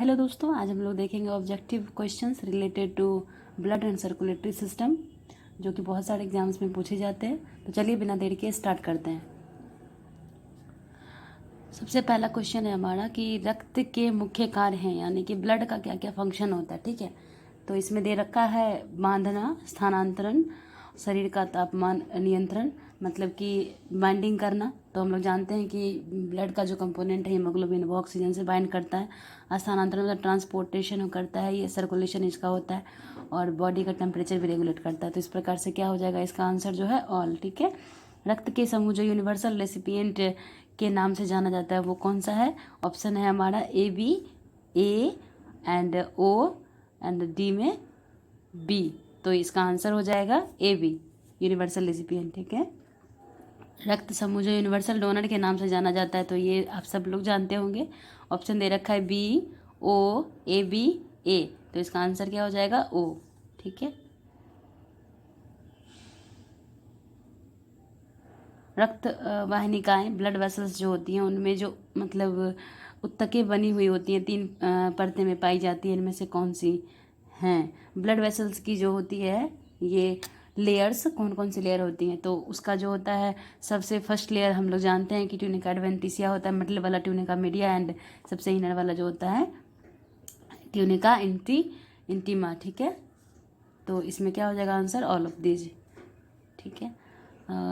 Hello दोस्तों, आज हम लोग देखेंगे objective questions related to blood and circulatory system, जो कि बहुत सारे एग्जाम्स में पूछे जाते हैं। तो चलिए बिना देर के स्टार्ट करते हैं। सबसे पहला क्वेश्चन है हमारा कि रक्त के मुख्य कार्य हैं, यानी कि ब्लड का क्या क्या फंक्शन होता है। ठीक है, तो इसमें दे रखा है बांधना, स्थानांतरण, शरीर का तापमान नियंत्रण, मतलब कि बाइंडिंग करना। तो हम लोग जानते हैं कि ब्लड का जो कंपोनेंट है हीमोग्लोबिन, वो ऑक्सीजन से बाइंड करता है। स्थानांतरण मतलब ट्रांसपोर्टेशन करता है, ये सर्कुलेशन इसका होता है, और बॉडी का टेम्परेचर भी रेगुलेट करता है। तो इस प्रकार से क्या हो जाएगा, इसका आंसर जो है ऑल। ठीक है, रक्त के समूह जो यूनिवर्सल रेसिपिएंट के नाम से जाना जाता है वो कौन सा है? ऑप्शन है हमारा A B, A and O and D में बी। तो इसका आंसर हो जाएगा ए बी, यूनिवर्सल रेसिपिएंट। ठीक है, रक्त समूह जो यूनिवर्सल डोनर के नाम से जाना जाता है, तो ये आप सब लोग जानते होंगे। ऑप्शन दे रखा है बी, ओ, ए बी, ए। तो इसका आंसर क्या हो जाएगा? ओ। ठीक है, रक्त वाहिनिकाएं, ब्लड वेसल्स जो होती हैं, उनमें जो मतलब उत्तकें बनी हुई होती हैं, तीन परतें में पाई जाती हैं, इनमें से कौन सी हैं? ब्लड वेसल्स की जो होती है ये लेयर्स, कौन कौन सी लेयर होती हैं? तो उसका जो होता है सबसे फर्स्ट लेयर हम लोग जानते हैं कि ट्यूनिका एडवेंटिसिया होता है, मिडल वाला ट्यूनिका मीडिया, एंड सबसे इनर वाला जो होता है ट्यूनिका इंटीमा। ठीक है, तो इसमें क्या हो जाएगा आंसर? All of these. ठीक है,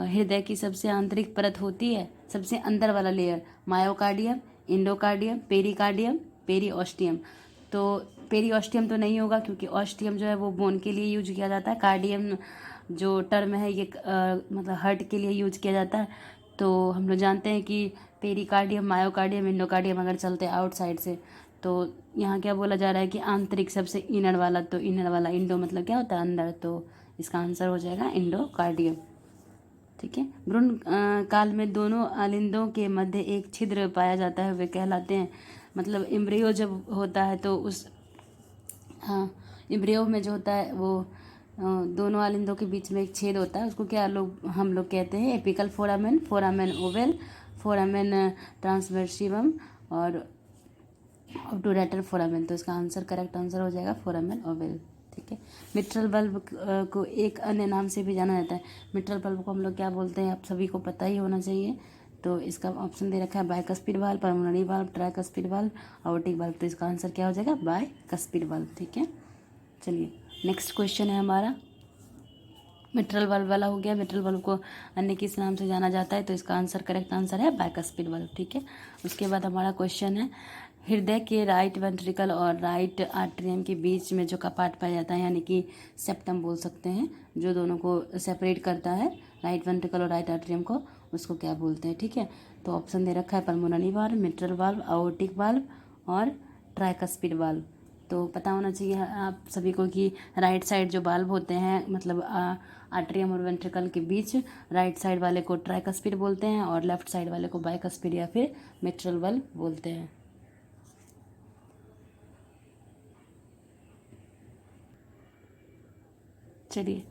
हृदय की सबसे आंतरिक परत होती है, सबसे अंदर वाला लेयर, मायोकार्डियम, इंडोकार्डियम, पेरिकार्डियम, पेरीऑस्टियम। तो पेरीऑस्टियम तो नहीं होगा, क्योंकि ऑस्टियम जो है वो बोन के लिए यूज किया जाता है। कार्डियम जो टर्म है ये मतलब हार्ट के लिए यूज किया जाता है। तो हम लोग जानते हैं कि पेरिकार्डियम, मायोकार्डियम, इंडोकार्डियम अगर चलते हैं आउटसाइड से, तो यहाँ क्या बोला जा रहा है कि आंतरिक सबसे इनर वाला, तो इनर वाला इंडो मतलब क्या होता है? अंदर। तो इसका आंसर हो जाएगा इंडोकार्डियम। ठीक है, भ्रूण काल में दोनों आलिंदों के मध्य एक छिद्र पाया जाता है, वे कहलाते हैं, मतलब एम्ब्रियो जब होता है तो उस एम्ब्रियो में जो होता है वो दोनों आलिंदों के बीच में एक छेद होता है, उसको क्या हम लोग कहते हैं? Apical foramen, foramen ovale, foramen transversarium और ऑब्टूरेटर फोरामेन। तो इसका आंसर, करेक्ट आंसर हो जाएगा फोरामेन ओवल। ठीक है, मिट्रल बल्ब को एक अन्य नाम से भी जाना जाता है। मिट्रल बल्ब को हम लोग क्या बोलते हैं, आप सभी को पता ही होना चाहिए। तो इसका ऑप्शन दे रखा है bicuspid valve, pulmonary valve, tricuspid valve, aortic valve. तो इसका आंसर क्या हो जाएगा? Bicuspid valve. ठीक है, चलिए नेक्स्ट क्वेश्चन है हमारा, मिट्रल वाल्व वाला हो गया। मिट्रल वाल्व को अन्य किस नाम से जाना जाता है? तो इसका आंसर, करेक्ट आंसर है बाइकस्पिड वाल्व। ठीक है, उसके बाद हमारा क्वेश्चन है, हृदय के राइट वेंट्रिकल और राइट आर्टरियम के बीच में जो कपाट पाया जाता है, यानी कि सेप्टम बोल सकते हैं, जो दोनों को सेपरेट करता है, राइट वेंट्रिकल और राइट आर्टरियम को, उसको क्या बोलते हैं? ठीक है, तो ऑप्शन दे रखा है pulmonary valve, mitral valve, aortic valve और ट्राइकस्पिड वाल्व। तो पता होना चाहिए आप सभी को कि राइट साइड जो वाल्व होते हैं, मतलब आर्टरियम और वेंट्रिकल के बीच, राइट साइड वाले को ट्राइकस्पिड बोलते हैं और लेफ्ट साइड वाले को बाइकस्पिड या फिर मिट्रल वाल्व बोलते हैं। चलिए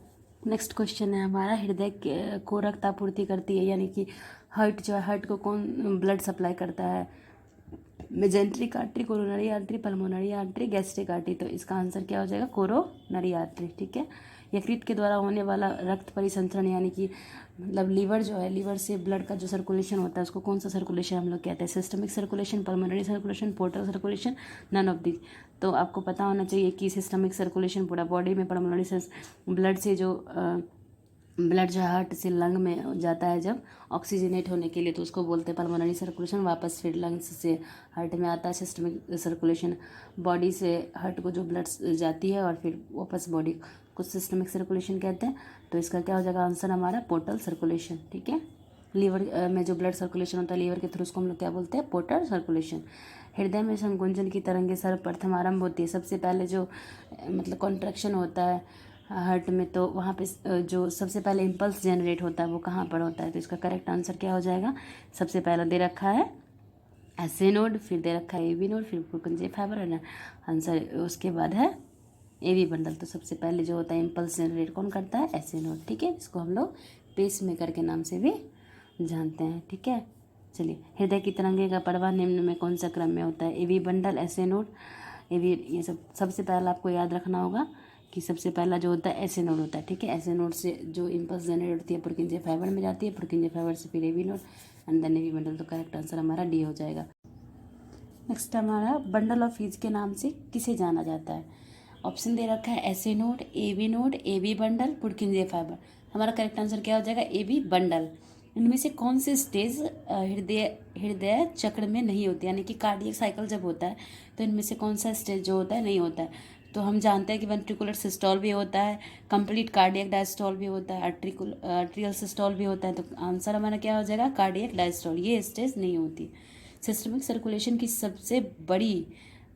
नेक्स्ट क्वेश्चन है हमारा, हृदय को रक्त आपूर्ति करती है, यानी कि हार्ट जो है, हार्ट को कौन ब्लड सप्लाई करता है? Mesenteric artery, coronary artery, pulmonary artery, gastric artery. तो इसका आंसर क्या हो जाएगा? Coronary artery. ठीक है, यकृत के द्वारा होने वाला रक्त परिसंचरण, यानी कि मतलब लीवर जो है, लीवर से ब्लड का जो सर्कुलेशन होता है उसको कौन सा सर्कुलेशन हम लोग कहते हैं? Systemic circulation, pulmonary circulation, portal circulation, none of this. तो आपको पता होना चाहिए कि सिस्टमिक सर्कुलेशन पूरा बॉडी में, पल्मोनरी ब्लड से जो ब्लड जो हार्ट से लंग में जाता है जब ऑक्सीजनेट होने के लिए, तो उसको बोलते हैं पल्मोनरी सर्कुलेशन। वापस फिर लंग्स से हार्ट में आता है सिस्टमिक सर्कुलेशन। बॉडी से हार्ट को जो ब्लड जाती है और फिर वापस बॉडी को सिस्टमिक सर्कुलेशन कहते हैं। तो इसका क्या हो जाएगा आंसर हमारा? Portal circulation. ठीक है, लीवर में जो ब्लड सर्कुलेशन होता है लीवर के थ्रू, उसको हम लोग क्या बोलते हैं? Portal circulation. हृदय में संकुंचन की तरंगें सर्वप्रथम आरंभ होती है, सबसे पहले जो मतलब कॉन्ट्रैक्शन होता है हार्ट में, तो वहाँ पे जो सबसे पहले इम्पल्स जनरेट होता है वो कहाँ पर होता है? तो इसका करेक्ट आंसर क्या हो जाएगा? सबसे पहला दे रखा है एसए नोड, फिर दे रखा है एबी नोड, फिर पुरकंजे फाइबर, और आंसर उसके बाद है एबी बंडल। तो सबसे पहले जो होता है इम्पल्स जनरेट कौन करता है? SA node. ठीक है, इसको हम लोग पेस मेकर के नाम से भी जानते हैं। ठीक है, चलिए हृदय की तरंगे का प्रवाह निम्न में कौन सा क्रम में होता है? एबी बंडल, एसए नोड, एवी, ये सब सबसे पहला आपको याद रखना होगा कि सबसे पहला जो होता है एसे नोड होता है, ठीक है। एसे नोड से जो इम्पल्स जनरेट होती है पुरकिंजे फाइबर में जाती है, पुरकिंजे फाइबर से फिर AV node and then AV bundle. तो करेक्ट आंसर हमारा डी हो जाएगा। नेक्स्ट हमारा बंडल ऑफ हीज के नाम से किसे जाना जाता है। ऑप्शन दे रखा है SA node, AV bundle, Purkinje fibre. हमारा करेक्ट आंसर क्या हो जाएगा, एवी बंडल। इनमें से कौन सी स्टेज हृदय हृदय चक्र में नहीं होती, यानी कि कार्डियक साइकिल जब होता है तो इनमें से कौन सा स्टेज जो होता है नहीं होता है। तो हम जानते हैं कि वेंट्रिकुलर सिस्टोल भी होता है, कंप्लीट कार्डियक डायस्टोल भी होता है, आर्ट्रियल सिस्टोल भी होता है। तो आंसर हमारा क्या हो जाएगा, कार्डियक डायस्टोल। ये स्टेज नहीं होती। सिस्टमिक सर्कुलेशन की सबसे बड़ी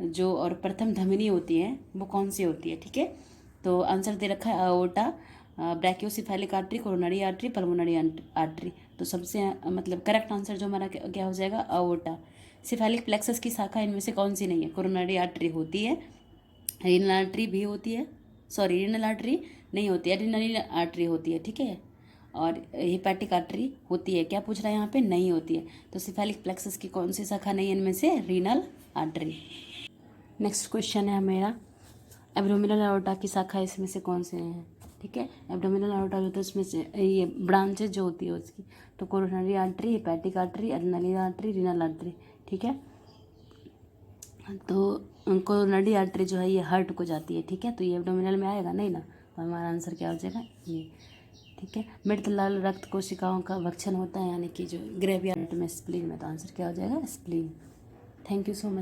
जो और प्रथम धमनी होती है वो कौन सी होती है, ठीक है। तो आंसर दे रखा है aorta, brachiocephalic artery, coronary artery, pulmonary artery. तो सबसे मतलब करेक्ट आंसर जो हमारा क्या हो जाएगा, अओर्टा। सेफेलिक प्लेक्सस की शाखा इनमें से कौन सी नहीं है, कोरोनरी आर्टरी होती है, रीनल आर्टरी भी होती है, सॉरी रीनल आर्टरी नहीं होती है, रीनल आर्टरी होती है, ठीक है। और हिपैटिक आर्टरी होती है, क्या पूछ रहा है यहाँ पे, नहीं होती है। तो सेफेलिक प्लेक्सस की कौन सी शाखा नहीं है इनमें से, रीनल आर्टरी। नेक्स्ट क्वेश्चन है मेरा, एब्डोमिनल अयोर्टा की शाखा इसमें से कौन से हैं, ठीक है। एब्डोमिनल अयोर्टा जो होता है उसमें से ये ब्रांचेज जो होती है उसकी, तो coronary artery, hepatic artery, adrenal artery, renal artery, ठीक है। तो कोरोनरी आर्टरी जो है ये हार्ट को जाती है, ठीक है। तो ये एब्डोमिनल में आएगा नहीं ना, तो हमारा आंसर क्या हो जाएगा, ये, ठीक है। मृत लाल रक्त कोशिकाओं का भक्षण होता है, यानी कि जो ग्रेवियार्ड में स्प्लीन में, तो आंसर क्या हो जाएगा, spleen. Thank you so much.